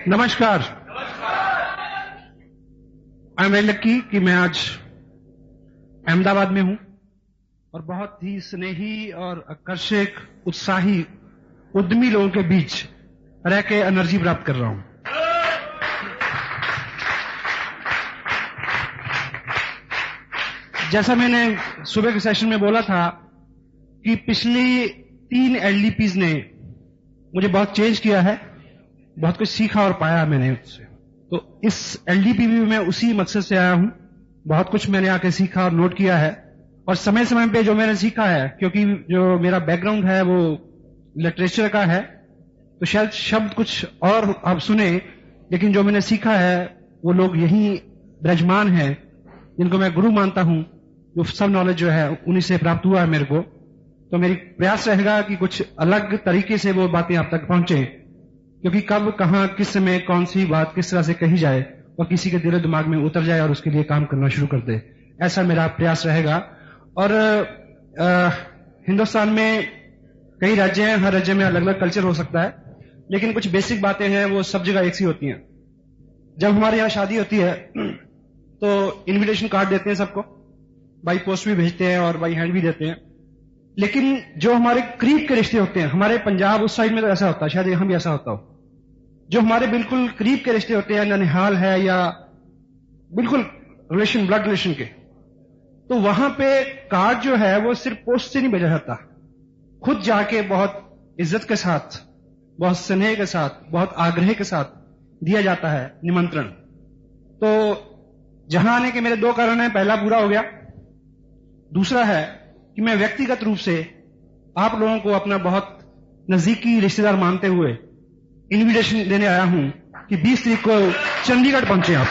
नमस्कार। I am very lucky कि मैं आज अहमदाबाद में हूं और बहुत ही स्नेही और आकर्षक, उत्साही, उद्यमी लोगों के बीच रह के एनर्जी प्राप्त कर रहा हूं। जैसा मैंने सुबह के सेशन में बोला था कि पिछली 3 एलडीपीज ने मुझे बहुत चेंज किया है, बहुत कुछ सीखा और पाया मैंने उससे। तो इस एलडीपी में मैं उसी मकसद से आया हूं। बहुत कुछ मैंने आके सीखा और नोट किया है, और समय समय पे जो मैंने सीखा है, क्योंकि जो मेरा बैकग्राउंड है वो लिटरेचर का है, तो शायद शब्द कुछ और आप सुने, लेकिन जो मैंने सीखा है वो लोग यही ब्रजमान हैं जिनको मैं गुरु मानता हूं, जो सब नॉलेज जो है उन्हीं से प्राप्त हुआ है मेरे को। तो मेरी प्रयास रहेगा कि कुछ अलग तरीके से वो बातें आप तक पहुंचे, क्योंकि कब, कहां, किस समय कौन सी बात किस तरह से कही जाए और किसी के दिलो दिमाग में उतर जाए और उसके लिए काम करना शुरू कर दे, ऐसा मेरा प्रयास रहेगा। और हिंदुस्तान में कई राज्य हैं, हर राज्य में अलग अलग कल्चर हो सकता है, लेकिन कुछ बेसिक बातें हैं वो सब जगह एक सी होती हैं। जब हमारे यहाँ शादी होती है तो इनविटेशन कार्ड देते हैं सबको, बाई पोस्ट भी भेजते हैं और बाई हैंड भी देते हैं, लेकिन जो हमारे करीब के रिश्ते होते हैं, हमारे पंजाब उस साइड में तो ऐसा होता है, शायद यहां भी ऐसा होता हो, जो हमारे बिल्कुल करीब के रिश्ते होते हैं, ननिहाल है या बिल्कुल रिलेशन, ब्लड रिलेशन के, तो वहां पे कार्ड जो है वो सिर्फ पोस्ट से नहीं भेजा जाता, खुद जाके बहुत इज्जत के साथ, बहुत स्नेह के साथ, बहुत आग्रह के साथ दिया जाता है निमंत्रण। तो जहां आने के मेरे 2 कारण हैं, पहला पूरा हो गया, दूसरा है कि मैं व्यक्तिगत रूप से आप लोगों को अपना बहुत नजदीकी रिश्तेदार मानते हुए इनविटेशन देने आया हूं कि 20 तारीख को चंडीगढ़ पहुंचे आप।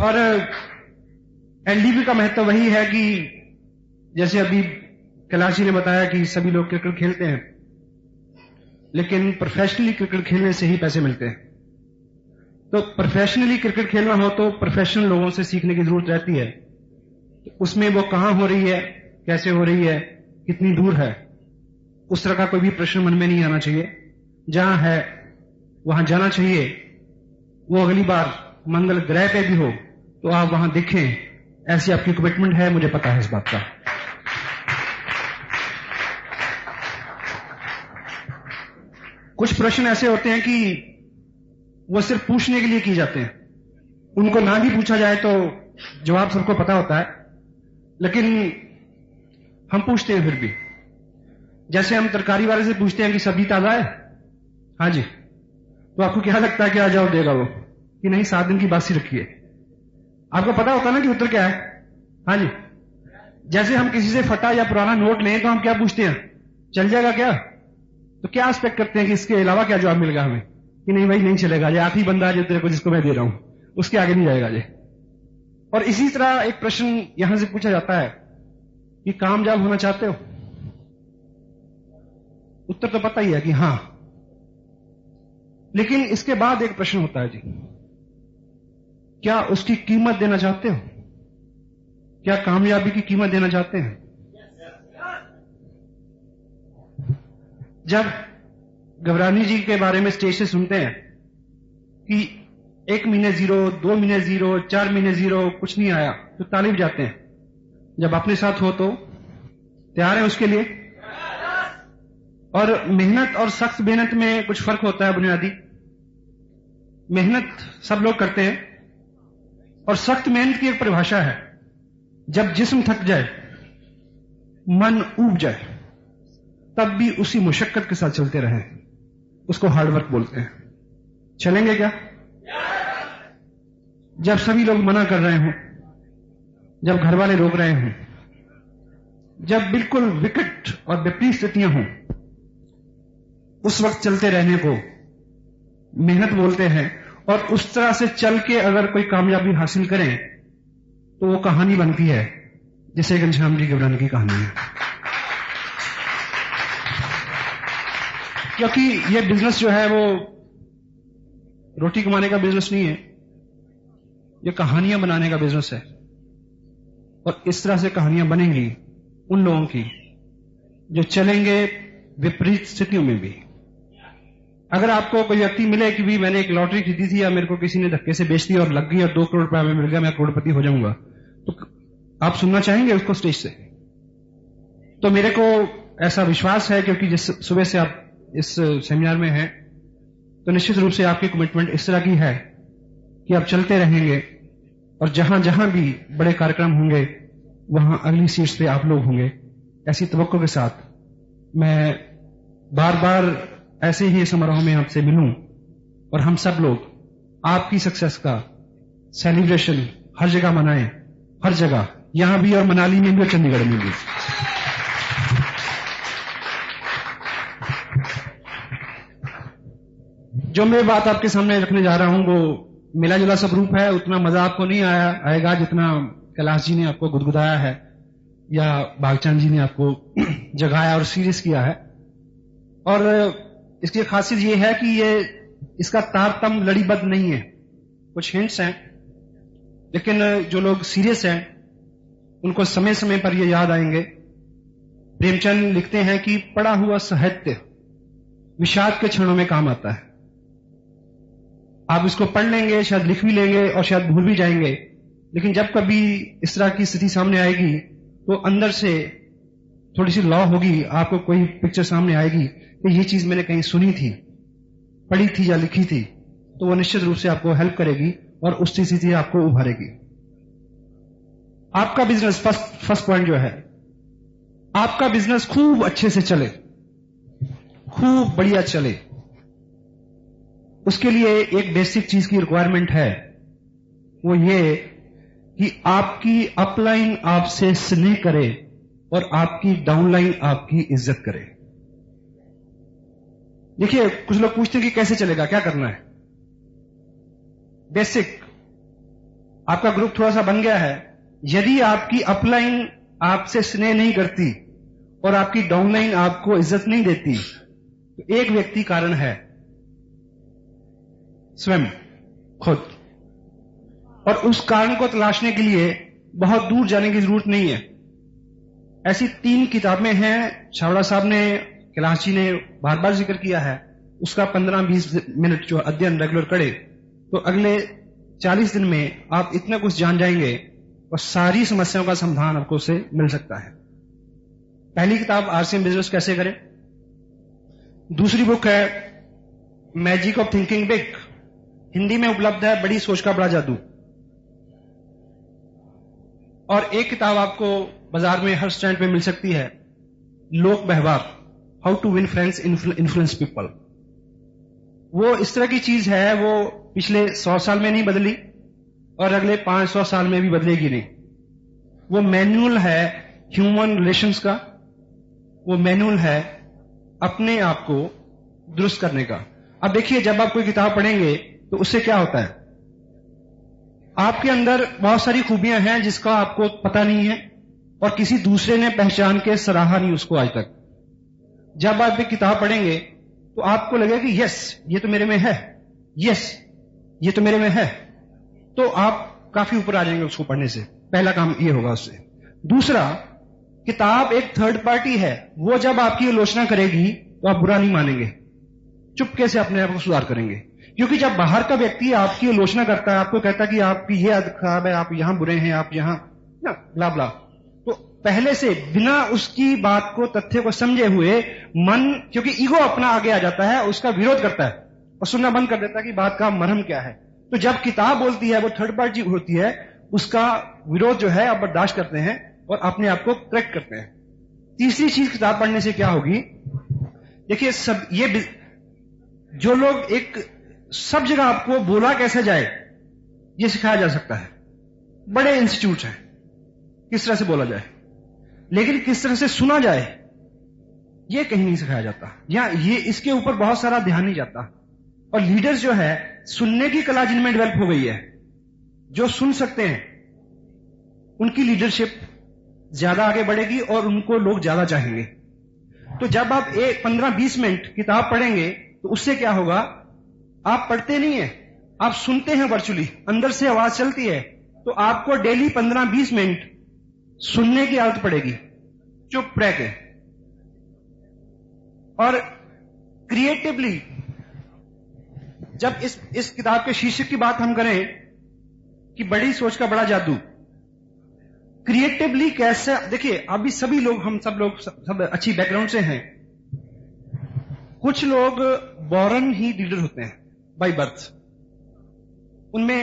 और एलडीपी का महत्व वही है कि जैसे अभी कैलाश जी ने बताया कि सभी लोग क्रिकेट खेलते हैं, लेकिन प्रोफेशनली क्रिकेट खेलने से ही पैसे मिलते हैं। तो प्रोफेशनली क्रिकेट खेलना हो तो प्रोफेशनल लोगों से सीखने की जरूरत रहती है। उसमें वो कहां हो रही है, कैसे हो रही है, कितनी दूर है, उस तरह का कोई भी प्रश्न मन में नहीं आना चाहिए। जहां है वहां जाना चाहिए। वो अगली बार मंगल ग्रह पे भी हो तो आप वहां दिखें, ऐसी आपकी कमिटमेंट है, मुझे पता है इस बात का। कुछ प्रश्न ऐसे होते हैं कि वो सिर्फ पूछने के लिए किए जाते हैं, उनको ना भी पूछा जाए तो जवाब सबको पता होता है, लेकिन हम पूछते हैं फिर भी। जैसे हम तरकारी वाले से पूछते हैं कि सब्जी ताजा है, हाँ जी, तो आपको क्या लगता है क्या जवाब देगा वो कि नहीं 7 दिन की बासी रखी है। आपको पता होता है ना कि उत्तर क्या है, हाँ जी। जैसे हम किसी से फटा या पुराना नोट लें तो हम क्या पूछते हैं, चल जाएगा क्या, तो क्या एक्सपेक्ट करते हैं कि इसके अलावा क्या जवाब मिलेगा हमें कि नहीं भाई नहीं चलेगा, ये आखिरी बंदा है जो तेरे को जिसको मैं दे रहा हूं, उसके आगे नहीं जाएगा ये। और इसी तरह एक प्रश्न यहां से पूछा जाता है कि कामयाब होना चाहते हो, उत्तर तो पता ही है कि हां, लेकिन इसके बाद एक प्रश्न होता है जी, क्या उसकी कीमत देना चाहते हो, क्या कामयाबी की कीमत देना चाहते हैं। जब घबरानी जी के बारे में स्टेज से सुनते हैं कि 1 महीने 0, 2 महीने 0, 4 महीने 0, कुछ नहीं आया, तो ताली बजाते हैं। जब अपने साथ हो तो तैयार है उसके लिए। और मेहनत और सख्त मेहनत में कुछ फर्क होता है बुनियादी। मेहनत सब लोग करते हैं और सख्त मेहनत की एक परिभाषा है, जब जिस्म थक जाए, मन ऊब जाए, तब भी उसी मुशक्कत के साथ चलते रहें, उसको हार्डवर्क बोलते हैं। चलेंगे क्या? जब सभी लोग मना कर रहे हों, जब घर वाले रोक रहे हों, जब बिल्कुल विकट और विपरीत स्थितियां हों, उस वक्त चलते रहने को मेहनत बोलते हैं। और उस तरह से चल के अगर कोई कामयाबी हासिल करें तो वो कहानी बनती है, जिसे घनश्याम जी घबराने की कहानी है। क्योंकि ये बिजनेस जो है वो रोटी कमाने का बिजनेस नहीं है, ये कहानियां बनाने का बिजनेस है। और इस तरह से कहानियां बनेंगी उन लोगों की जो चलेंगे विपरीत स्थितियों में भी। अगर आपको कोई व्यक्ति मिले कि भी मैंने एक लॉटरी खरीदी थी या मेरे को किसी ने धक्के से बेच दी और लग गई और 2 करोड़ रुपया में मिल गया, मैं करोड़पति हो जाऊंगा, तो आप सुनना चाहेंगे उसको स्टेज से? तो मेरे को ऐसा विश्वास है, क्योंकि जिस सुबह से आप इस सेमिनार में हैं, तो निश्चित रूप से आपकी कमिटमेंट इस तरह की है कि आप चलते रहेंगे और जहां जहां भी बड़े कार्यक्रम होंगे वहां अगली सीट्स पे आप लोग होंगे। ऐसी तवक्को के साथ मैं बार बार ऐसे ही समारोह में आपसे मिलूं और हम सब लोग आपकी सक्सेस का सेलिब्रेशन हर जगह मनाएं, हर जगह, यहां भी और मनाली में भी और चंडीगढ़ में भी। जो मैं बात आपके सामने रखने जा रहा हूं वो मिला जुला सब रूप है। उतना मजा आपको नहीं आएगा जितना कैलाश जी ने आपको गुदगुदाया है या भागचंद जी ने आपको जगाया और सीरियस किया है। और इसकी खासियत ये है कि ये इसका तारतम्य लड़ीबद्ध नहीं है, कुछ हिंट्स हैं, लेकिन जो लोग सीरियस हैं उनको समय समय पर ये याद आएंगे। प्रेमचंद लिखते हैं कि पढ़ा हुआ साहित्य विषाद के क्षणों में काम आता है। आप इसको पढ़ लेंगे, शायद लिख भी लेंगे और शायद भूल भी जाएंगे, लेकिन जब कभी इस तरह की स्थिति सामने आएगी तो अंदर से थोड़ी सी लॉ होगी, आपको कोई पिक्चर सामने आएगी कि ये चीज मैंने कहीं सुनी थी, पढ़ी थी या लिखी थी, तो वो निश्चित रूप से आपको हेल्प करेगी और उस स्थिति से आपको उभारेगी। आपका बिजनेस, फर्स्ट पॉइंट जो है, आपका बिजनेस खूब अच्छे से चले, खूब बढ़िया चले, उसके लिए एक बेसिक चीज की रिक्वायरमेंट है, वो ये कि आपकी अपलाइन आपसे स्नेह करे और आपकी डाउनलाइन आपकी इज्जत करे। देखिए, कुछ लोग पूछते हैं कि कैसे चलेगा, क्या करना है। बेसिक, आपका ग्रुप थोड़ा सा बन गया है, यदि आपकी अपलाइन आपसे स्नेह नहीं करती और आपकी डाउनलाइन आपको इज्जत नहीं देती, तो एक व्यक्ति कारण है, स्वयं, खुद। और उस कारण को तलाशने के लिए बहुत दूर जाने की जरूरत नहीं है। ऐसी 3 किताबें हैं, छावड़ा साहब ने, कैलाश जी ने बार बार जिक्र किया है, उसका 15-20 मिनट जो अध्ययन रेगुलर करे तो अगले 40 दिन में आप इतना कुछ जान जाएंगे और सारी समस्याओं का समाधान आपको उससे मिल सकता है। पहली किताब आरसीएम बिजनेस कैसे करें, दूसरी बुक है magic of thinking big, Hindi में उपलब्ध है, बड़ी सोच का बड़ा जादू। और एक किताब आपको बाजार में हर स्टैंड पे मिल सकती है, लोक व्यवहार, how to win friends influence people. वो इस तरह की चीज है, वो पिछले 100 साल में नहीं बदली और अगले 500 साल में भी बदलेगी नहीं। वो मैनुअल है ह्यूमन रिलेशंस का, वो मैनुअल है अपने आप को दुरुस्त करने का। अब देखिए, जब आप कोई किताब पढ़ेंगे तो उससे क्या होता है, आपके अंदर बहुत सारी खूबियां हैं जिसका आपको पता नहीं है और किसी दूसरे ने पहचान के सराहा नहीं उसको आज तक। जब आप एक किताब पढ़ेंगे तो आपको लगेगा कि यस, ये तो मेरे में है, यस, ये तो मेरे में है, तो आप काफी ऊपर आ जाएंगे उसको पढ़ने से। पहला काम ये होगा उससे। दूसरा, किताब एक थर्ड पार्टी है, वो जब आपकी आलोचना करेगी तो आप बुरा नहीं मानेंगे, चुपके से अपने आप को सुधार करेंगे। क्योंकि जब बाहर का व्यक्ति आपकी आलोचना करता है, आपको कहता है कि आपकी ये आदत खराब है, आप यहां बुरे हैं, आप यहां ना ब्ला ब्ला, तो पहले से बिना उसकी बात को, तथ्य को समझे हुए मन, क्योंकि ईगो अपना आगे आ जाता है, उसका विरोध करता है और सुनना बंद कर देता है कि बात का मरहम क्या है। तो जब किताब बोलती है, वो थर्ड पार्टी होती है, उसका विरोध जो है आप बर्दाश्त करते हैं और अपने आप को करेक्ट करते हैं। तीसरी चीज किताब पढ़ने से क्या होगी, देखिए, सब ये जो लोग एक सब जगह आपको बोला कैसे जाए ये सिखाया जा सकता है, बड़े इंस्टीट्यूट हैं किस तरह से बोला जाए, लेकिन किस तरह से सुना जाए ये कहीं नहीं सिखाया जाता, या ये इसके ऊपर बहुत सारा ध्यान नहीं जाता। और लीडर्स जो है, सुनने की कला जिनमें डेवलप हो गई है, जो सुन सकते हैं, उनकी लीडरशिप ज्यादा आगे बढ़ेगी और उनको लोग ज्यादा चाहेंगे। तो जब आप 15-20 मिनट किताब पढ़ेंगे तो उससे क्या होगा, आप पढ़ते नहीं है, आप सुनते हैं, वर्चुअली अंदर से आवाज चलती है, तो आपको डेली 15-20 मिनट सुनने की आदत पड़ेगी, चुप रह के, और क्रिएटिवली। जब इस किताब के शीर्षक की बात हम करें कि बड़ी सोच का बड़ा जादू, क्रिएटिवली कैसे, देखिए अभी सभी लोग, हम सब अच्छी बैकग्राउंड से हैं। कुछ लोग बॉर्न ही लीडर होते हैं बाय बर्थ, उनमें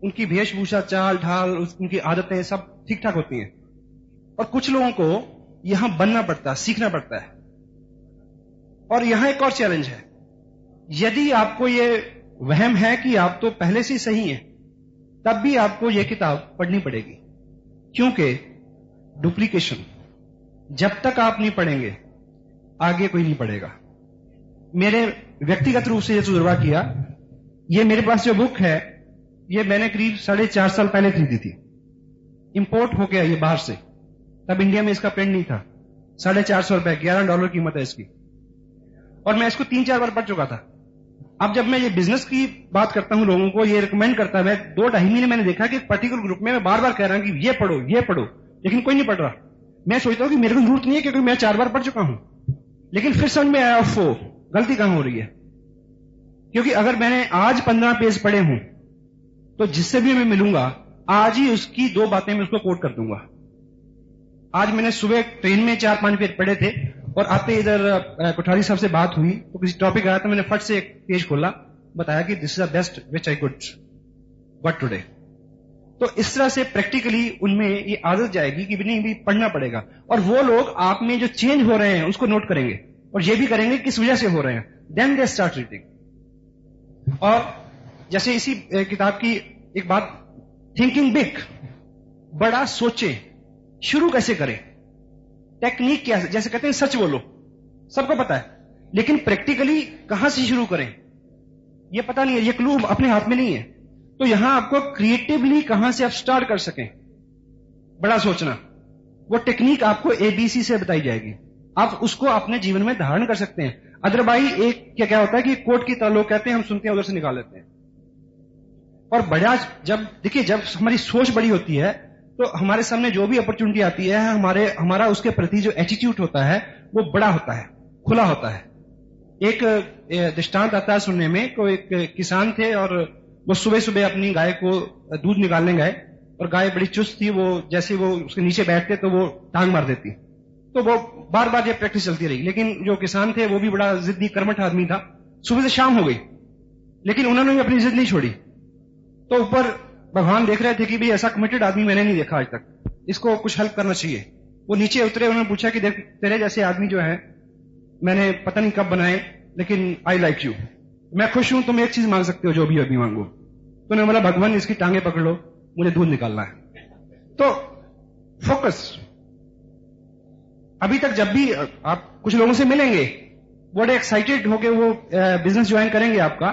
उनकी वेशभूषा, चाल ढाल, उनकी आदतें सब ठीक ठाक होती हैं। और कुछ लोगों को यहां बनना पड़ता है, सीखना पड़ता है। और यहां एक और चैलेंज है, यदि आपको ये वहम है कि आप तो पहले से सही हैं, तब भी आपको यह किताब पढ़नी पड़ेगी, क्योंकि डुप्लीकेशन, जब तक आप नहीं पढ़ेंगे आगे कोई नहीं पढ़ेगा। मेरे व्यक्तिगत रूप से यह तजुर्बा किया। ये मेरे पास जो बुक है, ये मैंने करीब 4.5 साल पहले खरीदी थी, इंपोर्ट हो गया ये बाहर से, तब इंडिया में इसका प्रिंट नहीं था। $450 $11 कीमत है इसकी, और मैं इसको 3-4 बार पढ़ चुका था। अब जब मैं ये बिजनेस की बात करता हूं, लोगों को ये रिकमेंड करता है, 2-2.5 महीने मैंने देखा कि पर्टिकुलर ग्रुप में मैं बार बार कह रहा हूं कि ये पढ़ो, लेकिन कोई नहीं पढ़ रहा। मैं सोचता हूं कि मेरे को जरूरत नहीं है, क्योंकि मैं 4 बार पढ़ चुका हूं। लेकिन फिर समझ में आया, गलती कहां हो रही है। क्योंकि अगर मैंने आज 15 पेज पढ़े हूं, तो जिससे भी मैं मिलूंगा आज ही उसकी 2 बातें मैं उसको कोट कर दूंगा। आज मैंने सुबह ट्रेन में 4-5 पेज पढ़े थे, और आते इधर कोठारी साहब से बात हुई तो किसी टॉपिक आया, तो मैंने फट से एक पेज खोला, बताया कि this is the best which I could got today. तो इस तरह से प्रैक्टिकली उनमें ये आदत जाएगी कि नहीं भी पढ़ना पड़ेगा। और वो लोग आप में जो चेंज हो रहे हैं उसको नोट करेंगे, और ये भी करेंगे किस वजह से हो रहे हैं, देन दे स्टार्ट रीडिंग। और जैसे इसी किताब की एक बात, थिंकिंग बिग, बड़ा सोचें, शुरू कैसे करें, टेक्निक क्या है। जैसे कहते हैं सच बोलो, सबको पता है, लेकिन प्रैक्टिकली कहां से शुरू करें ये पता नहीं है, ये क्लू अपने हाथ में नहीं है। तो यहां आपको क्रिएटिवली कहां से आप स्टार्ट कर सकें बड़ा सोचना, वो टेक्निक आपको ABC से बताई जाएगी, आप उसको अपने जीवन में धारण कर सकते हैं। अदरवाइज एक क्या होता है कि कोर्ट की तरह लोग कहते हैं, हम सुनते हैं उधर से निकाल लेते हैं। और बड़ा जब देखिए, जब हमारी सोच बड़ी होती है तो हमारे सामने जो भी अपॉर्चुनिटी आती है, हमारा उसके प्रति जो एटीट्यूड होता है वो बड़ा होता है, खुला होता है। एक दृष्टांत आता है सुनने में, कोई एक किसान थे और वो सुबह सुबह अपनी गाय को दूध निकालने गए, और गाय बड़ी चुस्त थी, वो जैसे वो उसके नीचे बैठते तो वो टांग मार देती। तो वो बार बार ये प्रैक्टिस चलती रही, लेकिन जो किसान थे वो भी बड़ा जिद्दी कर्मठ आदमी था। सुबह से शाम हो गई, लेकिन उन्होंने भी अपनी जिद नहीं छोड़ी। तो ऊपर भगवान देख रहे थे कि भाई ऐसा कमिटेड आदमी मैंने नहीं देखा आज तक, इसको कुछ हेल्प करना चाहिए। वो नीचे उतरे, उन्होंने पूछा कि देख, तेरे जैसे आदमी जो है मैंने पता नहीं कब बनाए, लेकिन आई लाइक यू, मैं खुश हूं, तुम एक चीज मांग सकते हो, जो भी अभी मांगो। तो उन्होंने बोला, भगवान इसकी टांगे पकड़ लो, मुझे दूध निकालना है। तो फोकस। अभी तक जब भी आप कुछ लोगों से मिलेंगे, बड़े एक्साइटेड होकर वो बिजनेस ज्वाइन करेंगे आपका,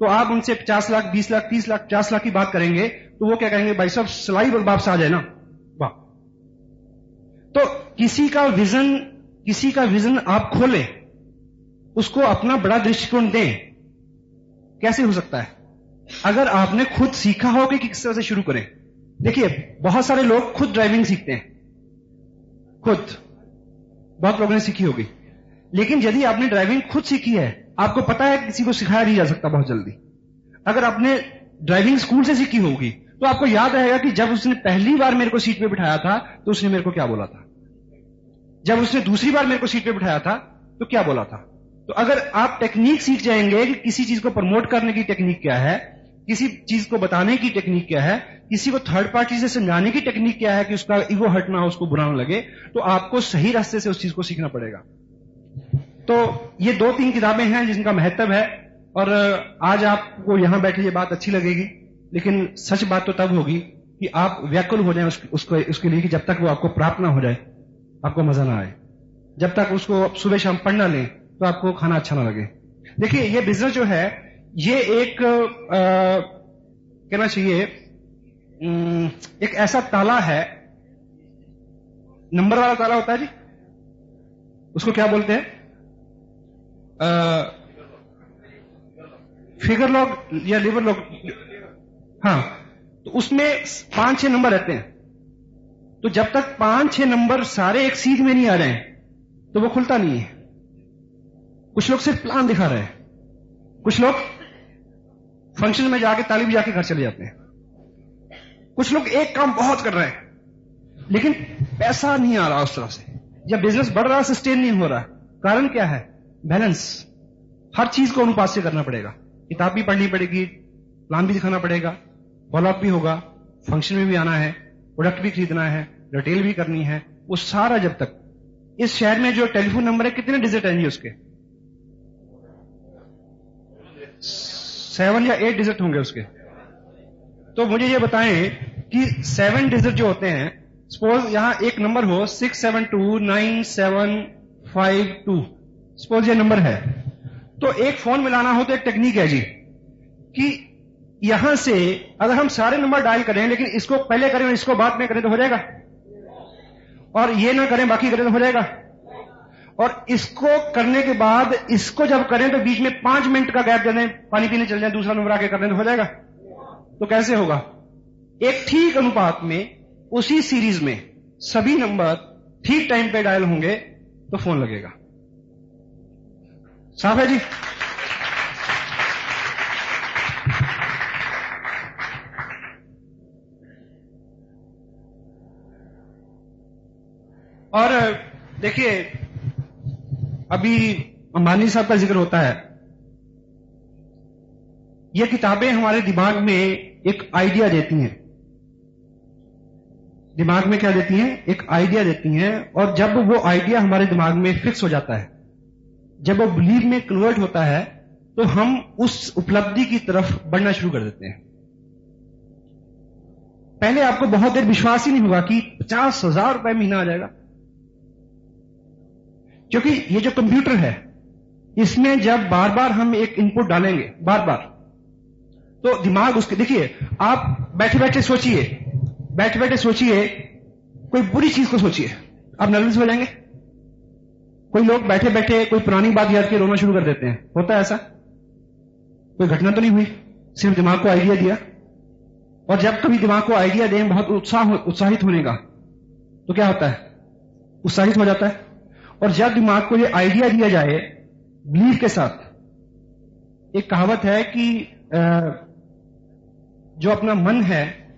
तो आप उनसे 50 लाख, 20 लाख, 30 लाख, 50 लाख की बात करेंगे, तो वो क्या कहेंगे, भाई साहब सिलाई और वापस आ जाए ना, वाह। तो किसी का विजन आप खोलें, उसको अपना बड़ा दृष्टिकोण दें। कैसे हो सकता है? अगर आपने खुद सीखा हो कि किस तरह से शुरू करें। देखिए, बहुत सारे लोग खुद ड्राइविंग सीखते हैं, खुद बहुत लोगों ने सीखी होगी, लेकिन यदि आपने ड्राइविंग खुद सीखी है, आपको पता है किसी को सिखाया नहीं जा सकता बहुत जल्दी। अगर आपने ड्राइविंग स्कूल से सीखी होगी, तो आपको याद रहेगा कि जब उसने पहली बार मेरे को सीट पे बिठाया था, तो उसने मेरे को क्या बोला था, जब उसने दूसरी बार मेरे को सीट पे बिठाया था तो क्या बोला था। तो अगर आप टेक्निक सीख जाएंगे कि किसी चीज को प्रमोट करने की टेक्निक क्या है, किसी चीज को बताने की टेक्निक क्या है, किसी को थर्ड पार्टी से समझाने की टेक्निक क्या है कि उसका ईगो हर्ट ना हो, उसको बुरा ना लगे, तो आपको सही रास्ते से उस चीज को सीखना पड़ेगा। तो ये 2-3 किताबें हैं जिनका महत्व है, और आज आपको यहां बैठे ये बात अच्छी लगेगी, लेकिन सच बात तो तब होगी कि आप व्याकुल हो जाए उसके लिए, कि जब तक वो आपको प्राप्त ना हो जाए आपको मजा ना आए। जब तक उसको सुबह शाम पढ़ ना लें तो आपको खाना अच्छा ना लगे। देखिए, ये बिजनेस जो है, ये एक कहना चाहिए एक ऐसा ताला है, नंबर वाला ताला होता है जी, उसको क्या बोलते हैं, फिगर लॉक या लिवर लॉक, हाँ। तो उसमें 5-6 नंबर रहते हैं, तो जब तक 5-6 नंबर सारे एक सीध में नहीं आ रहे हैं तो वो खुलता नहीं है। कुछ लोग सिर्फ प्लान दिखा रहे हैं, कुछ लोग फंक्शन में जाके ताली बजा के घर चले जाते हैं, कुछ लोग एक काम बहुत कर रहे हैं लेकिन पैसा नहीं आ रहा उस तरह से, या बिजनेस बढ़ रहा सस्टेन नहीं हो रहा। कारण क्या है? बैलेंस। हर चीज को अनुपात से करना पड़ेगा, किताब भी पढ़नी पड़ेगी, प्लान भी दिखाना पड़ेगा, फॉलोअप भी होगा, फंक्शन में भी आना है, प्रोडक्ट भी खरीदना है, रिटेल भी करनी है। वो सारा जब तक इस शहर में जो टेलीफोन नंबर है कितने डिजिट हैं जी उसके? 7 या 8 डिजिट होंगे उसके। तो मुझे ये बताएं कि 7 डिजिट जो होते हैं, सपोज यहां एक नंबर हो 6729752, सपोज ये नंबर है, तो एक फोन मिलाना हो तो एक टेक्निक है जी कि यहां से अगर हम सारे नंबर डायल करें लेकिन इसको पहले करें और इसको बाद में करें तो हो जाएगा, और ये ना करें बाकी करें तो हो जाएगा, और इसको करने के बाद इसको जब करें तो बीच में 5 मिनट का गैप दे दें, पानी पीने चल जाए, दूसरा नंबर आके कर दें तो हो जाएगा। तो कैसे होगा? एक ठीक अनुपात में उसी सीरीज में सभी नंबर ठीक टाइम पे डायल होंगे तो फोन लगेगा। साफ है जी? और देखिए, अभी अंबानी साहब का जिक्र होता है, ये किताबें हमारे दिमाग में एक आइडिया देती हैं। दिमाग में क्या देती हैं? एक आइडिया देती हैं, और जब वो आइडिया हमारे दिमाग में फिक्स हो जाता है, जब वो बिलीव में कन्वर्ट होता है, तो हम उस उपलब्धि की तरफ बढ़ना शुरू कर देते हैं। पहले आपको बहुत देर विश्वास ही नहीं होगा कि 50,000 रुपए महीना आ जाएगा, क्योंकि ये जो कंप्यूटर है इसमें जब बार बार हम एक इनपुट डालेंगे बार बार, तो दिमाग उसके, देखिए आप बैठे बैठे सोचिए, कोई बुरी चीज को सोचिए, आप नर्वस हो जाएंगे। कोई लोग बैठे बैठे कोई पुरानी बात याद के रोना शुरू कर देते हैं, होता है ऐसा? कोई घटना तो नहीं हुई, सिर्फ दिमाग को आइडिया दिया। और जब कभी दिमाग को आइडिया दें बहुत उत्साहित होने का, तो क्या होता है? उत्साहित हो जाता है। और जब दिमाग को ये आइडिया दिया जाए बिलीव के साथ, एक कहावत है कि जो अपना मन है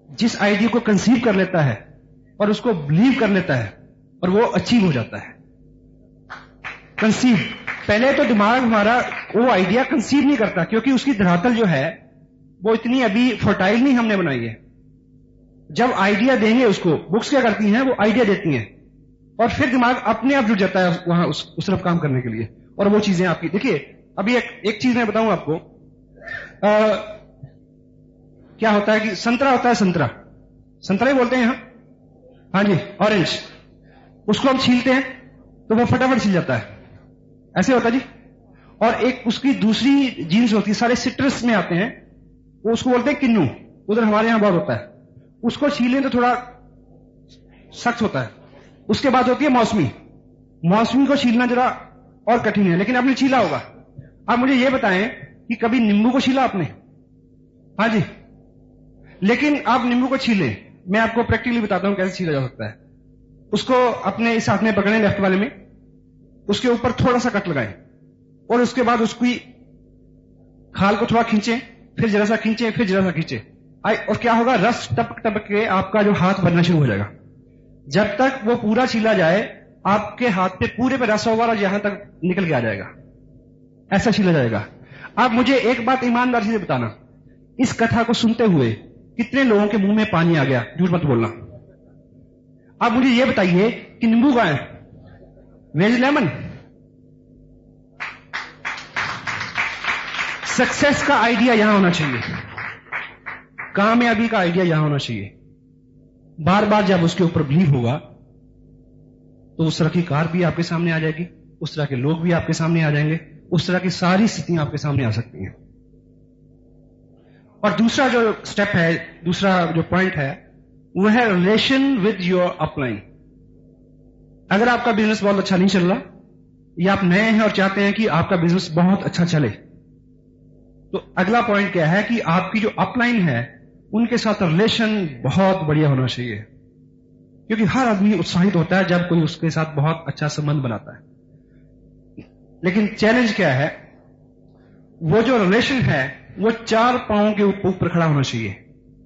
जिस आइडिया को कंसीव कर लेता है और उसको बिलीव कर लेता है और वो अचीव हो जाता है। कंसीव, पहले तो दिमाग हमारा वो आइडिया कंसीव नहीं करता, क्योंकि उसकी धरातल जो है वो इतनी अभी फर्टाइल नहीं हमने बनाई है। जब आइडिया देंगे उसको, बुक्स क्या करती हैं? वो आइडिया देती हैं और फिर दिमाग अपने आप जुट जाता है वहां उस तरफ काम करने के लिए, और वो चीजें आपकी, देखिए अभी एक चीज मैं बताऊं आपको, क्या होता है कि संतरा होता है, संतरा ही बोलते हैं यहां, हाँ जी, ऑरेंज, उसको हम छीलते हैं तो वो फटाफट छिल जाता है, ऐसे होता है जी। और एक उसकी दूसरी जीन्स होती है, सारे सिट्रस में आते हैं, वो उसको बोलते हैं किन्नू, उधर हमारे यहां बहुत होता है, उसको छीलें तो थोड़ा सख्त होता है। उसके बाद होती है मौसमी को छीलना जरा और कठिन है, लेकिन आपने छीला होगा। आप मुझे यह बताएं कि कभी नींबू को छीला आपने? हाँ जी, लेकिन आप नींबू को छीलें, मैं आपको प्रैक्टिकली बताता हूं कैसे छीला जा सकता है। उसको अपने इस हाथ में पकड़ें, लेफ्ट वाले में, उसके ऊपर थोड़ा सा कट लगाएं और उसके बाद उसकी खाल को थोड़ा खींचें, फिर जरा सा खींचें, फिर जरा सा खींचें, और क्या होगा? रस टपक टपक के आपका जो हाथ बनना शुरू हो जाएगा। जब तक वो पूरा छीला जाए आपके हाथ पे पूरे पे रस होगा और यहां तक निकल के आ जाएगा, ऐसा छीला जाएगा। आप मुझे एक बात ईमानदारी से बताना, इस कथा को सुनते हुए कितने लोगों के मुंह में पानी आ गया? झूठ मत बोलना। आप मुझे यह बताइए कि नींबू का है, वेज लेमन। सक्सेस का आइडिया यहां होना चाहिए, कामयाबी का आइडिया यहां होना चाहिए। बार बार जब उसके ऊपर बिलीव होगा तो उस तरह की कार भी आपके सामने आ जाएगी, उस तरह के लोग भी आपके सामने आ जाएंगे, उस तरह की सारी स्थितियां आपके सामने आ सकती हैं। और दूसरा जो स्टेप है, दूसरा जो पॉइंट है, वो है रिलेशन विद योर अपलाइन। अगर आपका बिजनेस बहुत अच्छा नहीं चल रहा, या आप नए हैं और चाहते हैं कि आपका बिजनेस बहुत अच्छा चले, तो अगला पॉइंट क्या है कि आपकी जो अपलाइन है उनके साथ रिलेशन बहुत बढ़िया होना चाहिए। क्योंकि हर आदमी उत्साहित होता है जब कोई उसके साथ बहुत अच्छा संबंध बनाता है। लेकिन चैलेंज क्या है, वो जो रिलेशन है वो 4 पांवों के ऊपर खड़ा होना चाहिए।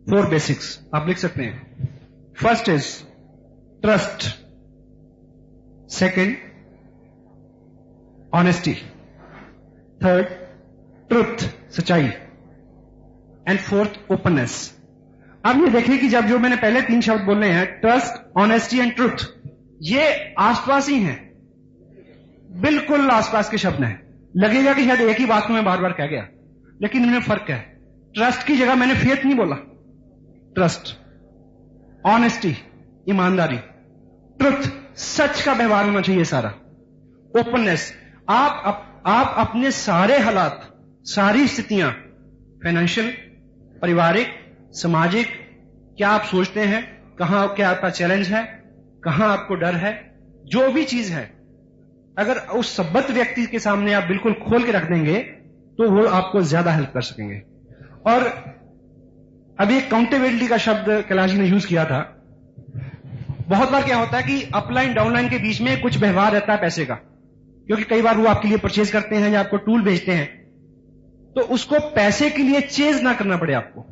4 बेसिक्स आप लिख सकते हैं। First is trust, second honesty, third truth सच्चाई, एंड फोर्थ ओपननेस। अब ये देखिए कि जब जो मैंने पहले 3 शब्द बोले हैं, ट्रस्ट, ऑनेस्टी एंड ट्रुथ, ये आसपास ही हैं, बिल्कुल आसपास के शब्द हैं। लगेगा कि शायद एक ही बात को मैं बार बार कह गया, लेकिन इनमें फर्क है। ट्रस्ट की जगह मैंने फेथ नहीं बोला, ट्रस्ट। ऑनेस्टी ईमानदारी, ट्रुथ सच का व्यवहार होना चाहिए सारा, ओपननेस आप अपने सारे हालात, सारी स्थितियां, फाइनेंशियल, पारिवारिक, सामाजिक, क्या आप सोचते हैं, कहां क्या आपका चैलेंज है, कहां आपको डर है, जो भी चीज है, अगर उस सब्बत व्यक्ति के सामने आप बिल्कुल खोल के रख देंगे तो वो आपको ज्यादा हेल्प कर सकेंगे। और अभी अकाउंटेबिलिटी का शब्द कैलाश जी ने यूज किया था। बहुत बार क्या होता है कि अपलाइन डाउनलाइन के बीच में कुछ व्यवहार रहता है पैसे का, क्योंकि कई बार वो आपके लिए परचेज करते हैं या आपको टूल भेजते हैं, तो उसको पैसे के लिए चेज ना करना पड़े आपको।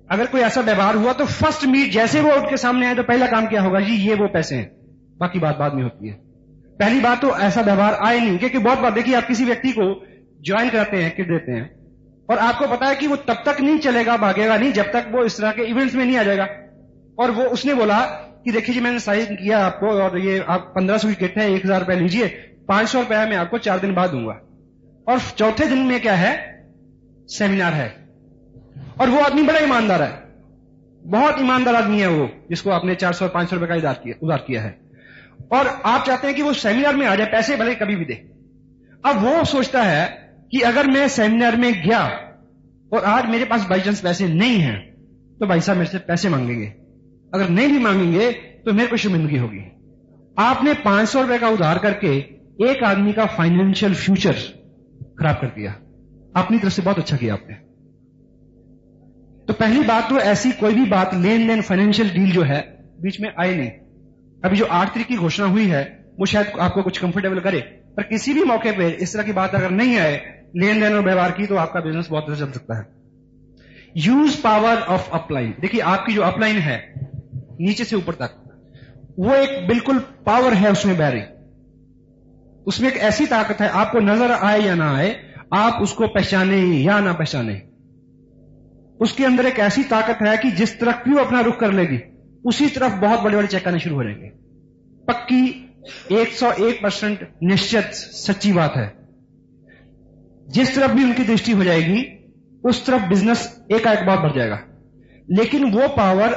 अगर कोई ऐसा व्यवहार हुआ तो फर्स्ट मीट जैसे वो उठ के सामने आए तो पहला काम क्या होगा, जी ये वो पैसे हैं, बाकी बात बाद में होती है। पहली बात तो ऐसा व्यवहार आए नहीं, क्योंकि बहुत बार देखिए आप किसी व्यक्ति को ज्वाइन कराते हैं, किट देते हैं, और आपको पता है कि वो तब तक नहीं चलेगा, भागेगा नहीं जब तक वो इस तरह के इवेंट्स में नहीं आ जाएगा। और वो उसने बोला कि देखिए जी मैंने साइन किया आपको, और ये आप 1500 की किट है, 1000 रुपए लीजिए, 500 रुपया मैं आपको 4 दिन बाद दूंगा। और चौथे दिन में क्या है, सेमिनार है, और वो आदमी बड़ा ईमानदार है, बहुत ईमानदार आदमी है वो, जिसको आपने 400-500 रुपए का उधार किया है, और आप चाहते हैं कि वो सेमिनार में आ जाए, पैसे भले कभी भी दे। अब वो सोचता है कि अगर मैं सेमिनार में गया और आज मेरे पास बाई चांस पैसे नहीं हैं, तो भाई साहब मेरे से पैसे मांगेंगे, अगर नहीं भी मांगेंगे तो मेरे को शर्मिंदगी होगी। आपने 500 रुपए का उधार करके एक आदमी का फाइनेंशियल फ्यूचर खराब कर दिया। अपनी तरफ से बहुत अच्छा किया आपने। तो पहली बात तो ऐसी कोई भी बात, लेन देन, फाइनेंशियल डील जो है बीच में आए नहीं। अभी जो 8 तारीख की घोषणा हुई है वो शायद आपको कुछ कंफर्टेबल करे, पर किसी भी मौके पे इस तरह की बात अगर नहीं आए लेन देन और व्यवहार की, तो आपका बिजनेस बहुत अच्छा चल सकता है। Use power of upline. देखिए आपकी जो अपलाइन है नीचे से ऊपर तक, वो एक बिल्कुल पावर है उसमें बह रही, उसमें एक ऐसी ताकत है, आपको नजर आए या ना आए, आप उसको पहचाने या ना पहचाने, उसके अंदर एक ऐसी ताकत है कि जिस तरफ भी वो अपना रुख कर लेगी उसी तरफ बहुत बड़े बड़े चेक आने शुरू हो जाएंगे। पक्की 101% निश्चित सच्ची बात है। जिस तरफ भी उनकी दृष्टि हो जाएगी उस तरफ बिजनेस एकाएक बहुत बढ़ जाएगा। लेकिन वो पावर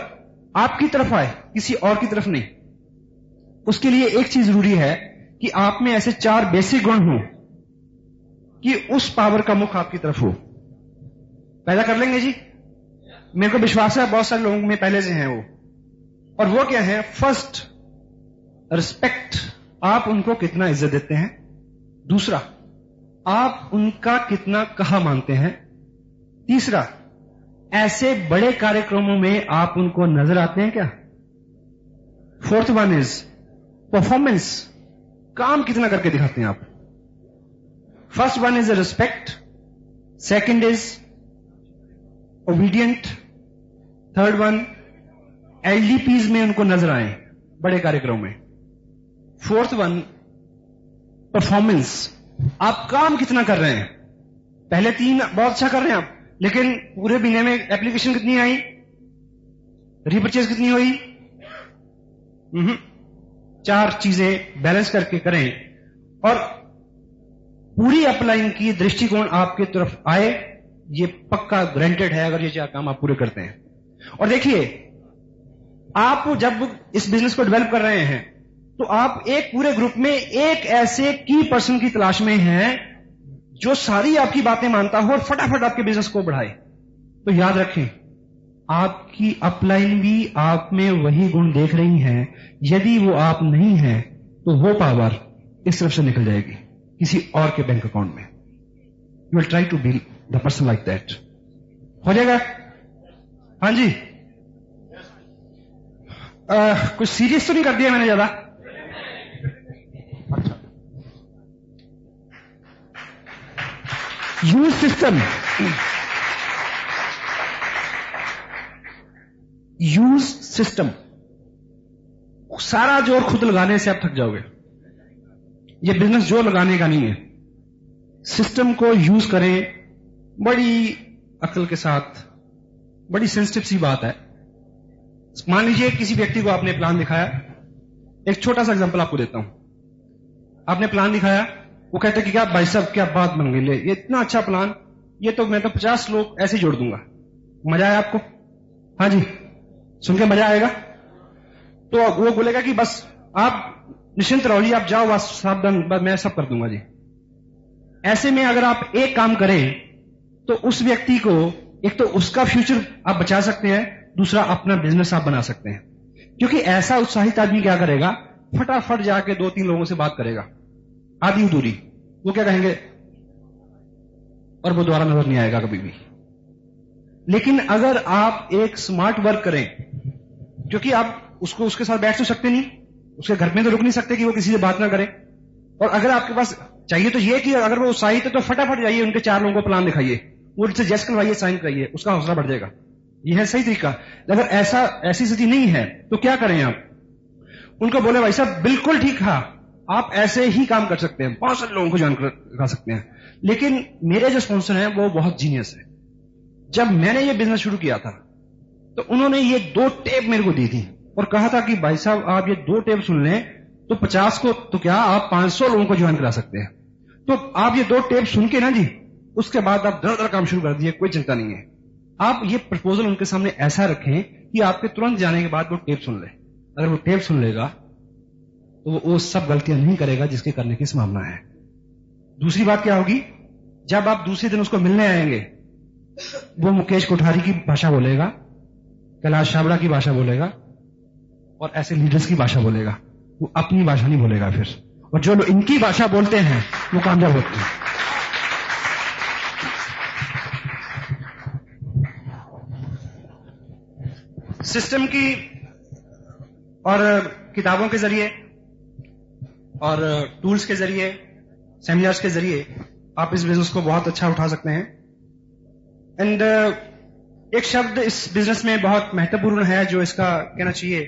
आपकी तरफ आए, किसी और की तरफ नहीं। उसके लिए एक चीज जरूरी है कि आप में ऐसे 4 बेसिक गुण हों कि उस पावर का मुख आपकी तरफ हो। पैदा कर लेंगे जी, मेरे को विश्वास है बहुत सारे लोगों में पहले से हैं वो। और वो क्या है? फर्स्ट, रिस्पेक्ट, आप उनको कितना इज्जत देते हैं। दूसरा, आप उनका कितना कहा मानते हैं। तीसरा, ऐसे बड़े कार्यक्रमों में आप उनको नजर आते हैं क्या। फोर्थ वन इज परफॉर्मेंस, काम कितना करके दिखाते हैं आप। First one is respect, second is obedient, third one एलडीपीज में उनको नजर आए बड़े कार्यक्रम में। फोर्थ वन परफॉर्मेंस, आप काम कितना कर रहे हैं। पहले 3 बहुत अच्छा कर रहे हैं आप, लेकिन पूरे महीने में एप्लीकेशन कितनी आई, रीपर्चेज कितनी हुई, 4 चीजें बैलेंस करके करें और पूरी अपलाइन की दृष्टिकोण आपके तरफ आए। ये पक्का ग्रांटेड है अगर ये 4 काम आप पूरे करते हैं। और देखिए, आप जब इस बिजनेस को डेवलप कर रहे हैं तो आप एक पूरे ग्रुप में एक ऐसे की पर्सन की तलाश में हैं जो सारी आपकी बातें मानता हो और फटाफट आपके बिजनेस को बढ़ाए। तो याद रखें, आपकी अपलाइन भी आप में वही गुण देख रही है। यदि वो आप नहीं है तो वो पावर इस तरफ से निकल जाएगी किसी और के बैंक अकाउंट में। You will try to be the person like that. हो जाएगा? हाँ जी। कुछ सीरियस तो नहीं कर दिया मैंने ज्यादा? अच्छा, यूज सिस्टम। यूज सिस्टम, सारा जोर खुद लगाने से आप थक जाओगे। ये बिजनेस जोर लगाने का नहीं है। सिस्टम को यूज करें बड़ी अक्ल के साथ। बड़ी सेंसिटिव सी बात है। मान लीजिए किसी व्यक्ति को आपने प्लान दिखाया। एक छोटा सा एग्जांपल आपको देता हूं। आपने प्लान दिखाया, वो कहते कि क्या भाई साहब क्या बात बन गई, ये इतना अच्छा प्लान, ये तो मैं तो 50 लोग ऐसे जोड़ दूंगा। मजा आया आपको? हाँ जी, सुन के मजा आएगा? तो वो बोलेगा कि बस आप निश्चिंत रहो जी, आप जाओ, बस सावधान, बस मैं सब कर दूंगा जी। ऐसे में अगर आप एक काम करें तो उस व्यक्ति को एक तो उसका फ्यूचर आप बचा सकते हैं, दूसरा अपना बिजनेस आप बना सकते हैं। क्योंकि ऐसा उत्साहित आदमी क्या करेगा, फटाफट जाके 2-3 लोगों से बात करेगा आधी अधूरी, वो क्या कहेंगे और वो दोबारा नजर नहीं आएगा कभी भी। लेकिन अगर आप एक स्मार्ट वर्क करें, क्योंकि आप उसको उसके साथ बैठ तो सकते नहीं, उसके घर में तो रुक नहीं सकते कि वो किसी से बात ना करे। और अगर आपके पास चाहिए तो ये कि अगर वो उत्साहित है तो फटाफट जाइए उनके 4 लोगों को प्लान दिखाइए, वो उनसे जस्ट करवाइए, साइन कराइए, उसका हौसला बढ़ जाएगा। यह है सही तरीका। अगर ऐसी स्थिति नहीं है तो क्या करें आप? उनको बोले भाई साहब बिल्कुल ठीक है, आप ऐसे ही काम कर सकते हैं, बहुत सारे लोगों को ज्वाइन करा सकते हैं। लेकिन मेरे जो स्पॉन्सर हैं वो बहुत जीनियस है। जब मैंने ये बिजनेस शुरू किया था तो उन्होंने ये 2 टेप मेरे को दी थी और कहा था कि भाई साहब आप ये 2 टेप सुन लें तो 50 को तो क्या आप 500 लोगों को ज्वाइन करा सकते हैं। तो आप ये 2 टेप सुन के ना जी, उसके बाद आप दर काम शुरू कर दिए, कोई चिंता नहीं है। आप ये प्रपोजल उनके सामने ऐसा रखें कि आपके तुरंत जाने के बाद वो टेप सुन ले। अगर वो टेप सुन लेगा तो वो सब गलतियां नहीं करेगा जिसके करने की संभावना है। दूसरी बात क्या होगी, जब आप दूसरे दिन उसको मिलने आएंगे, वो मुकेश कोठारी की भाषा बोलेगा, कैलाश छाबड़ा की भाषा बोलेगा और ऐसे लीडर्स की भाषा बोलेगा। वो अपनी भाषा नहीं बोलेगा फिर। और जो लोग इनकी भाषा बोलते हैं वो कामयाब होते हैं। सिस्टम की और किताबों के जरिए और टूल्स के जरिए, सेमिनार्स के जरिए आप इस बिजनेस को बहुत अच्छा उठा सकते हैं। एंड एक शब्द इस बिजनेस में बहुत महत्वपूर्ण है जो इसका कहना चाहिए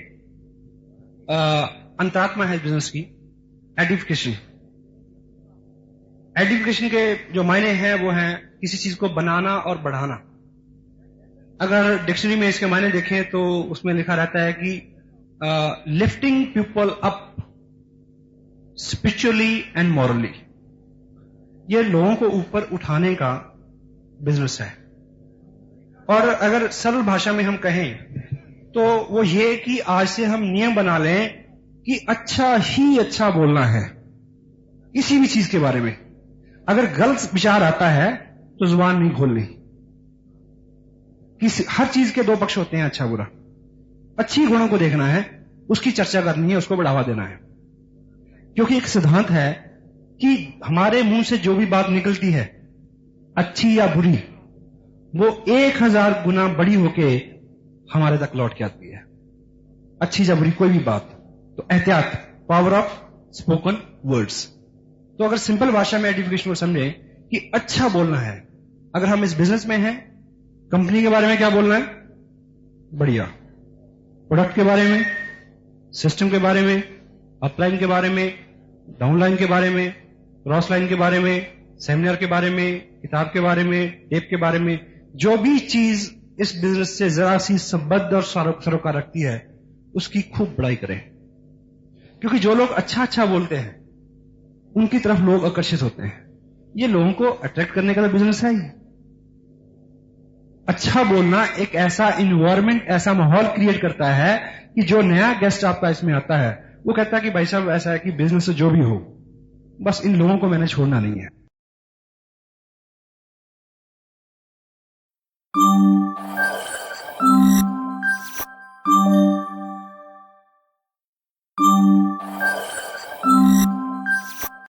अंतरात्मा है इस बिजनेस की, एडिफिकेशन। एडिफिकेशन के जो मायने हैं वो हैं किसी चीज को बनाना और बढ़ाना। अगर डिक्शनरी में इसके मायने देखें तो उसमें लिखा रहता है कि lifting people up spiritually and morally. ये लोगों को ऊपर उठाने का बिजनेस है। और अगर सरल भाषा में हम कहें तो वो ये कि आज से हम नियम बना लें कि अच्छा ही अच्छा बोलना है किसी भी चीज के बारे में। अगर गलत विचार आता है तो जुबान नहीं खोलनी। हर चीज के 2 पक्ष होते हैं, अच्छा बुरा। अच्छी गुणों को देखना है, उसकी चर्चा करनी है, उसको बढ़ावा देना है। क्योंकि एक सिद्धांत है कि हमारे मुंह से जो भी बात निकलती है, अच्छी या बुरी, वो 1000 गुना बड़ी होके हमारे तक लौट के आती है। अच्छी या बुरी कोई भी बात। तो एहतियात, पावर ऑफ स्पोकन वर्ड्स। तो अगर सिंपल भाषा में एडिफिकेशन को समझे कि अच्छा बोलना है। अगर हम इस बिजनेस में हैं, कंपनी के बारे में क्या बोलना है? बढ़िया। प्रोडक्ट के बारे में, सिस्टम के बारे में, अपलाइन के बारे में, डाउनलाइन के बारे में, क्रॉस लाइन के बारे में, सेमिनार के बारे में, किताब के बारे में, टेप के बारे में, जो भी चीज इस बिजनेस से जरा सी संबद्ध और सरोकार रखती है उसकी खूब बड़ाई करें। क्योंकि जो लोग अच्छा अच्छा बोलते हैं उनकी तरफ लोग आकर्षित होते हैं। ये लोगों को अट्रैक्ट करने का तो बिजनेस है ही। अच्छा बोलना एक ऐसा इन्वायरमेंट, ऐसा माहौल क्रिएट करता है कि जो नया गेस्ट आपका इसमें आता है वो कहता है कि भाई साहब ऐसा है कि बिजनेस जो भी हो, बस इन लोगों को मैंने छोड़ना नहीं है।